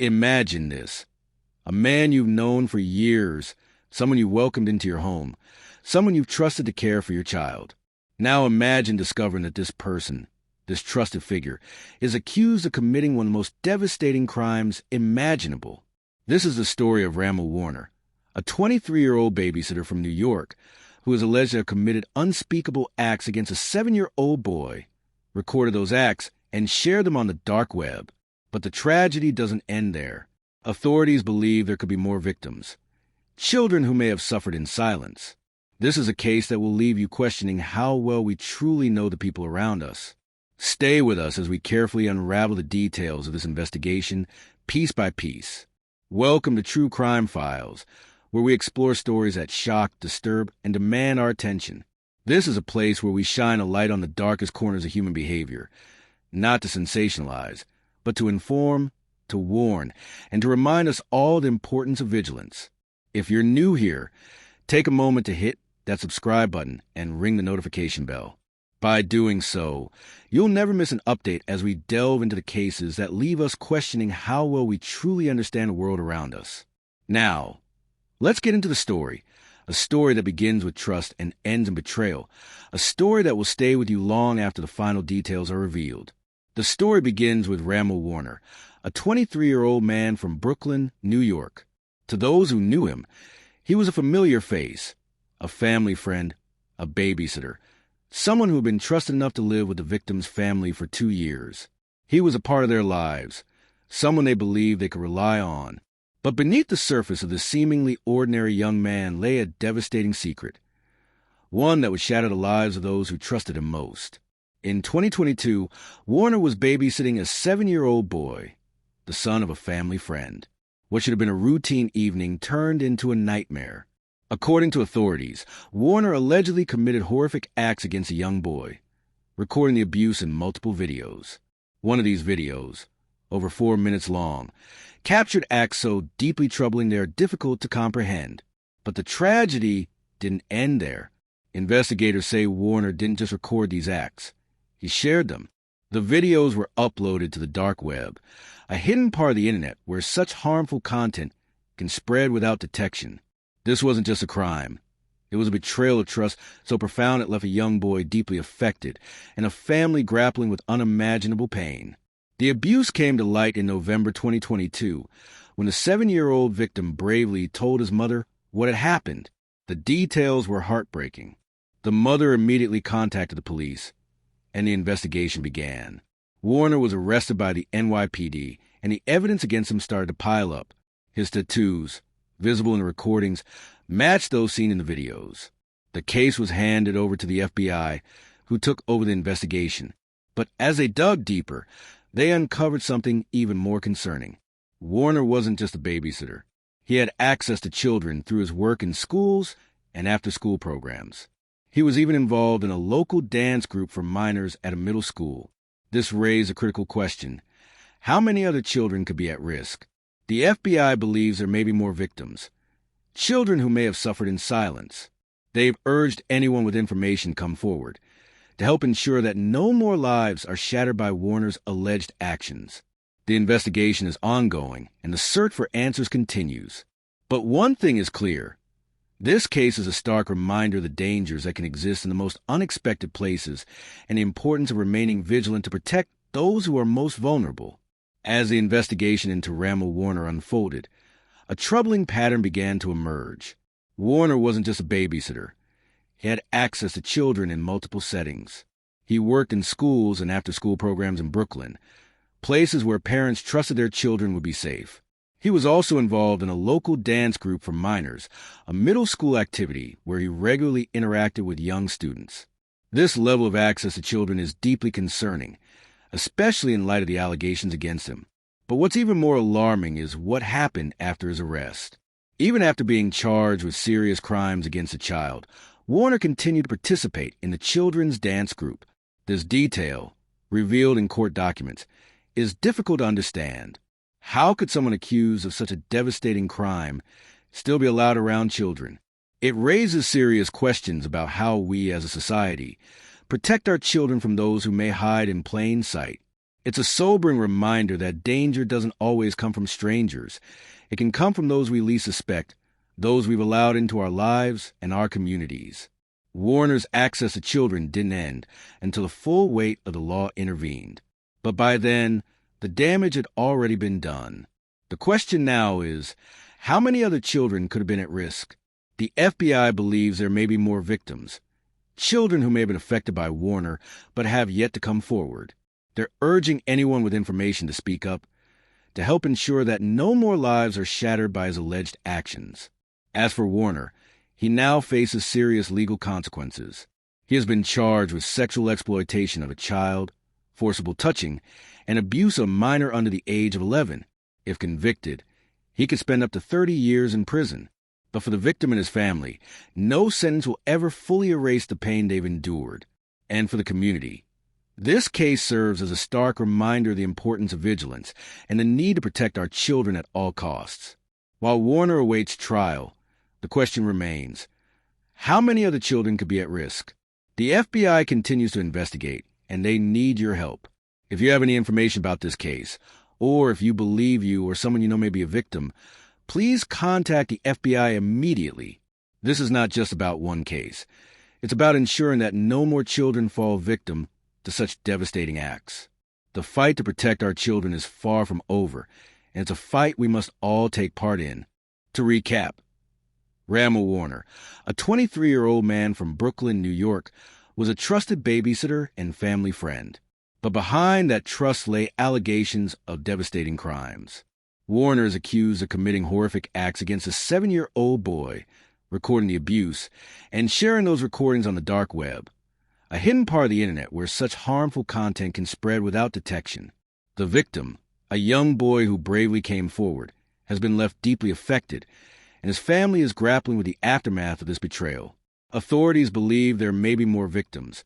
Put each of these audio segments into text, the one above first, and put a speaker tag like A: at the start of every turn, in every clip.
A: Imagine this. A man you've known for years, someone you welcomed into your home, someone you've trusted to care for your child. Now imagine discovering that this person, this trusted figure, is accused of committing one of the most devastating crimes imaginable. This is the story of Ramal Warner, a 23-year-old babysitter from New York who is alleged to have committed unspeakable acts against a 7-year-old boy, recorded those acts, and shared them on the dark web. But the tragedy doesn't end there. Authorities believe there could be more victims, children who may have suffered in silence. This is a case that will leave you questioning how well we truly know the people around us. Stay with us as we carefully unravel the details of this investigation, piece by piece. Welcome to True Crime Files, where we explore stories that shock, disturb, and demand our attention. This is a place where we shine a light on the darkest corners of human behavior, not to sensationalize, but to inform, to warn, and to remind us all the importance of vigilance. If you're new here, take a moment to hit that subscribe button and ring the notification bell. By doing so, you'll never miss an update as we delve into the cases that leave us questioning how well we truly understand the world around us. Now, let's get into the story. A story that begins with trust and ends in betrayal. A story that will stay with you long after the final details are revealed. The story begins with Ramal Warner, a 23-year-old man from Brooklyn, New York. To those who knew him, he was a familiar face, a family friend, a babysitter, someone who had been trusted enough to live with the victim's family for 2 years. He was a part of their lives, someone they believed they could rely on. But beneath the surface of this seemingly ordinary young man lay a devastating secret, one that would shatter the lives of those who trusted him most. In 2022, Warner was babysitting a 7-year-old boy, the son of a family friend. What should have been a routine evening turned into a nightmare. According to authorities, Warner allegedly committed horrific acts against a young boy, recording the abuse in multiple videos. One of these videos, over 4 minutes long, captured acts so deeply troubling they are difficult to comprehend. But the tragedy didn't end there. Investigators say Warner didn't just record these acts. He shared them. The videos were uploaded to the dark web, a hidden part of the internet where such harmful content can spread without detection. This wasn't just a crime. It was a betrayal of trust so profound it left a young boy deeply affected and a family grappling with unimaginable pain. The abuse came to light in November 2022 when the 7-year-old victim bravely told his mother what had happened. The details were heartbreaking. The mother immediately contacted the police, and the investigation began. Warner was arrested by the NYPD, and the evidence against him started to pile up. His tattoos, visible in the recordings, matched those seen in the videos. The case was handed over to the FBI, who took over the investigation. But as they dug deeper, they uncovered something even more concerning. Warner wasn't just a babysitter. He had access to children through his work in schools and after-school programs. He was even involved in a local dance group for minors at a middle school. This raised a critical question. How many other children could be at risk? The FBI believes there may be more victims, children who may have suffered in silence. They've urged anyone with information come forward to help ensure that no more lives are shattered by Warner's alleged actions. The investigation is ongoing, and the search for answers continues. But one thing is clear. This case is a stark reminder of the dangers that can exist in the most unexpected places and the importance of remaining vigilant to protect those who are most vulnerable. As the investigation into Ramal Warner unfolded, a troubling pattern began to emerge. Warner wasn't just a babysitter. He had access to children in multiple settings. He worked in schools and after-school programs in Brooklyn, places where parents trusted their children would be safe. He was also involved in a local dance group for minors, a middle school activity where he regularly interacted with young students. This level of access to children is deeply concerning, especially in light of the allegations against him. But what's even more alarming is what happened after his arrest. Even after being charged with serious crimes against a child, Warner continued to participate in the children's dance group. This detail, revealed in court documents, is difficult to understand. How could someone accused of such a devastating crime still be allowed around children? It raises serious questions about how we as a society protect our children from those who may hide in plain sight. It's a sobering reminder that danger doesn't always come from strangers. It can come from those we least suspect, those we've allowed into our lives and our communities. Warner's access to children didn't end until the full weight of the law intervened. But by then, the damage had already been done. The question now is, how many other children could have been at risk? The FBI believes there may be more victims, children who may have been affected by Warner but have yet to come forward. They're urging anyone with information to speak up, to help ensure that no more lives are shattered by his alleged actions. As for Warner, he now faces serious legal consequences. He has been charged with sexual exploitation of a child, forcible touching, and abuse of a minor under the age of 11. If convicted, he could spend up to 30 years in prison. But for the victim and his family, no sentence will ever fully erase the pain they've endured. And for the community, this case serves as a stark reminder of the importance of vigilance and the need to protect our children at all costs. While Warner awaits trial, the question remains, how many other children could be at risk? The FBI continues to investigate, and they need your help. If you have any information about this case, or if you believe you or someone you know may be a victim, please contact the FBI immediately. This is not just about one case. It's about ensuring that no more children fall victim to such devastating acts. The fight to protect our children is far from over, and it's a fight we must all take part in. To recap, Ramal Warner, a 23-year-old man from Brooklyn, New York, was a trusted babysitter and family friend. But behind that trust lay allegations of devastating crimes. Warner is accused of committing horrific acts against a 7-year-old boy, recording the abuse, and sharing those recordings on the dark web, a hidden part of the internet where such harmful content can spread without detection. The victim, a young boy who bravely came forward, has been left deeply affected, and his family is grappling with the aftermath of this betrayal. Authorities believe there may be more victims,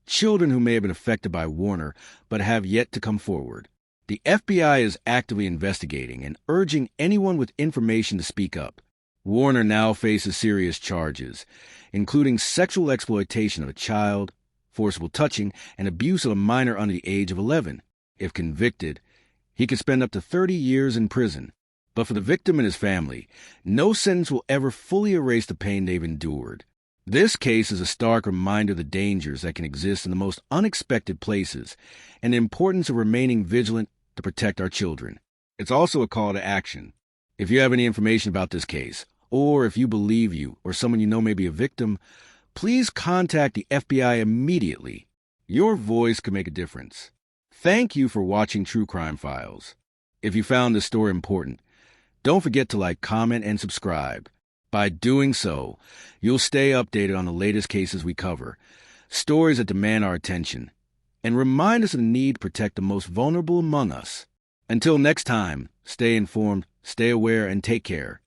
A: children who may have been affected by Warner but have yet to come forward. The FBI is actively investigating and urging anyone with information to speak up. Warner now faces serious charges, including sexual exploitation of a child, forcible touching, and abuse of a minor under the age of 11. If convicted, he could spend up to 30 years in prison. But for the victim and his family, no sentence will ever fully erase the pain they've endured. This case is a stark reminder of the dangers that can exist in the most unexpected places and the importance of remaining vigilant to protect our children. It's also a call to action. If you have any information about this case, or if you believe you or someone you know may be a victim, please contact the FBI immediately. Your voice could make a difference. Thank you for watching True Crime Files. If you found this story important, don't forget to like, comment, and subscribe. By doing so, you'll stay updated on the latest cases we cover, stories that demand our attention, and remind us of the need to protect the most vulnerable among us. Until next time, stay informed, stay aware, and take care.